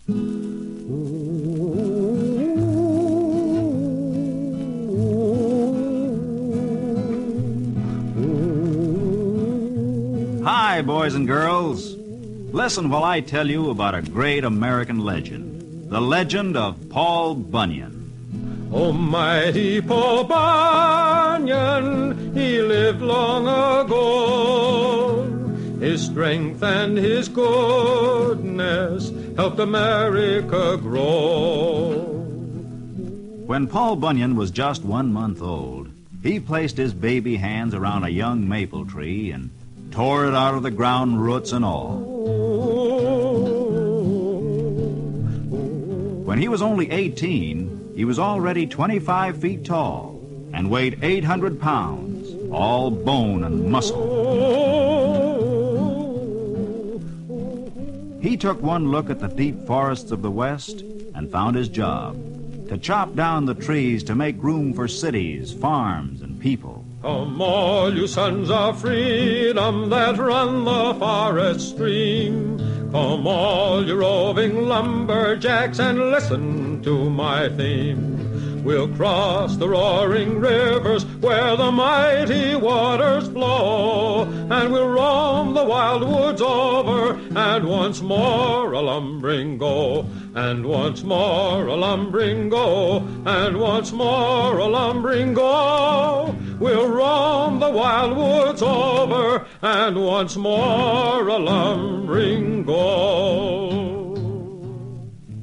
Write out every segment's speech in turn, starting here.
Hi, boys and girls. Listen while I tell you about a great American legend, the legend of Paul Bunyan. Oh, mighty Paul Bunyan, he lived long ago. His strength and his goodness helped America grow. When Paul Bunyan was just 1 month old, he placed his baby hands around a young maple tree and tore it out of the ground, roots and all. When he was only 18, he was already 25 feet tall and weighed 800 pounds, all bone and muscle. He took one look at the deep forests of the West and found his job, to chop down the trees to make room for cities, farms, and people. Come all you sons of freedom that run the forest stream. Come all you roving lumberjacks and listen to my theme. We'll cross the roaring rivers where the mighty waters flow, and we'll roam the wild woods over, and once more a lumbering go, and once more a lumbering go, and once more a lumbering go. We'll roam the wild woods over, and once more a lumbering go.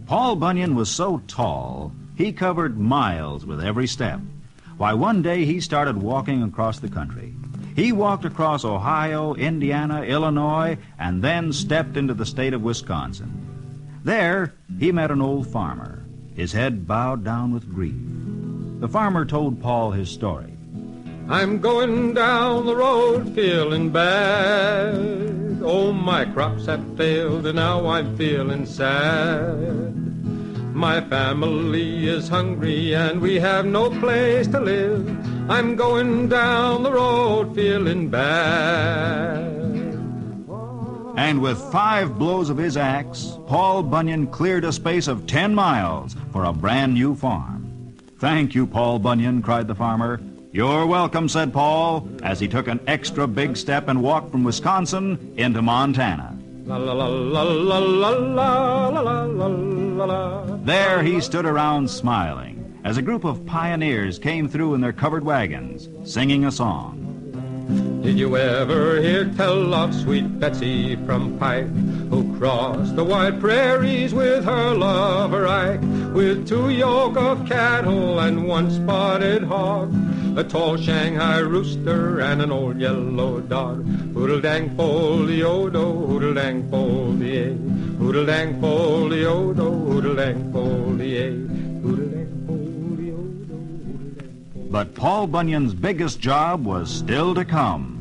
Paul Bunyan was so tall, he covered miles with every step. Why, one day he started walking across the country. He walked across Ohio, Indiana, Illinois, and then stepped into the state of Wisconsin. There, he met an old farmer, his head bowed down with grief. The farmer told Paul his story. I'm going down the road feeling bad. Oh, my crops have failed and now I'm feeling sad. My family is hungry and we have no place to live. I'm going down the road feeling bad. And with 5 blows of his axe, Paul Bunyan cleared a space of 10 miles for a brand new farm. Thank you, Paul Bunyan, cried the farmer. You're welcome, said Paul, as he took an extra big step and walked from Wisconsin into Montana. La la la la la la la la la la. There he stood around smiling as a group of pioneers came through in their covered wagons, singing a song. Did you ever hear tell of sweet Betsy from Pike, who crossed the wide prairies with her lover Ike, with 2 yoke of cattle and 1 spotted hog, a tall Shanghai rooster and an old yellow dog? Hoodle-dang folio-do, hoodle-dang folie, hoodle-dang folio-do, hoodle-dang folie, hoodle-dang folio-do, hoodle-dang. But Paul Bunyan's biggest job was still to come.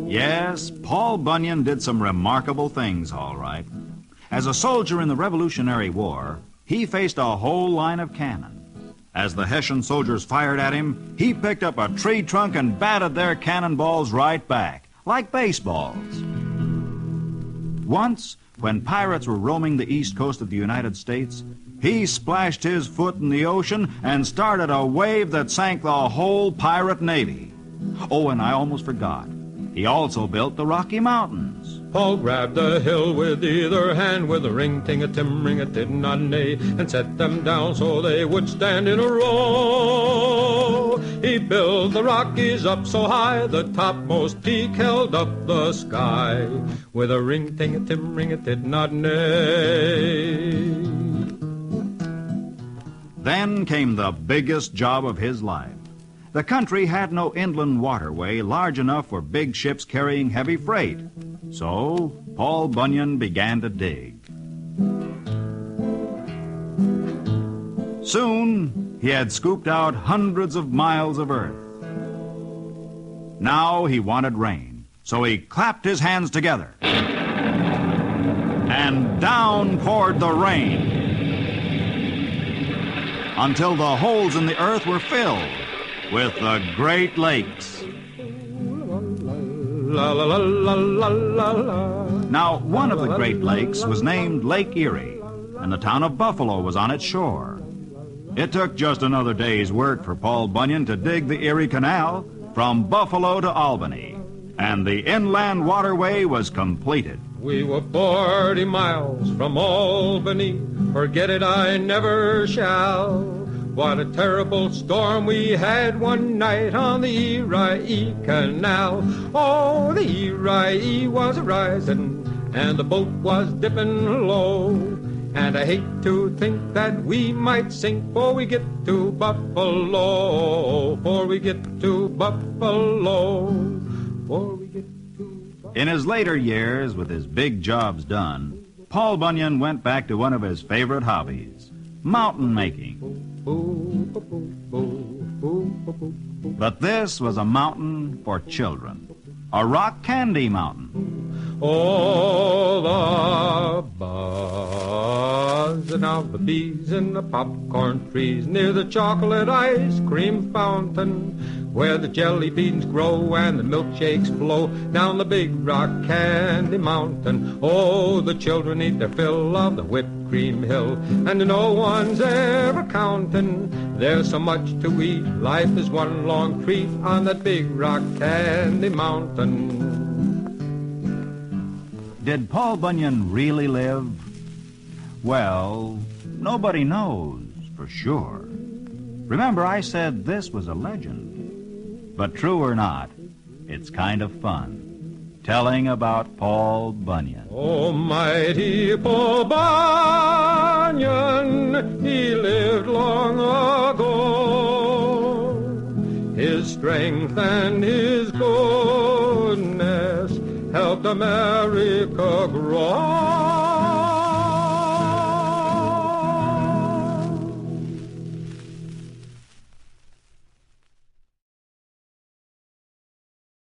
Yes, Paul Bunyan did some remarkable things, all right. As a soldier in the Revolutionary War, he faced a whole line of cannon. As the Hessian soldiers fired at him, he picked up a tree trunk and batted their cannonballs right back, like baseballs. Once, when pirates were roaming the east coast of the United States, he splashed his foot in the ocean and started a wave that sank the whole pirate navy. Oh, and I almost forgot. He also built the Rocky Mountains. Paul grabbed a hill with either hand with a ring-ting-a-tim-ring-a-tid-not-nay, and set them down so they would stand in a row. He built the Rockies up so high the topmost peak held up the sky, with a ring-ting-a-tim-ring-a-tid-not-nay. Then came the biggest job of his life. The country had no inland waterway large enough for big ships carrying heavy freight. So Paul Bunyan began to dig. Soon he had scooped out hundreds of miles of earth. Now he wanted rain, so he clapped his hands together. And down poured the rain until the holes in the earth were filled with the Great Lakes. La la la la la la la. Now, one of the Great Lakes was named Lake Erie, and the town of Buffalo was on its shore. It took just another day's work for Paul Bunyan to dig the Erie Canal from Buffalo to Albany, and the inland waterway was completed. We were 40 miles from Albany, forget it I never shall. What a terrible storm we had one night on the Erie Canal. Oh, the Erie was a-rising, and the boat was dipping low. And I hate to think that we might sink before we get to Buffalo, before we get to Buffalo, before we get to Buffalo. In his later years, with his big jobs done, Paul Bunyan went back to one of his favorite hobbies, mountain making. But this was a mountain for children, a rock candy mountain. Oh, the buzzing of the bees in the popcorn trees near the chocolate ice cream fountain, where the jelly beans grow and the milkshakes flow down the big rock candy mountain. Oh, the children eat their fill of the whipped cream hill, and no one's ever counting. There's so much to eat, life is one long treat on that big rock candy mountain. Did Paul Bunyan really live? Well, nobody knows for sure. Remember, I said this was a legend. But true or not, it's kind of fun telling about Paul Bunyan. Oh, mighty Paul Bunyan, he lived long ago. His strength and his goodness helped America grow.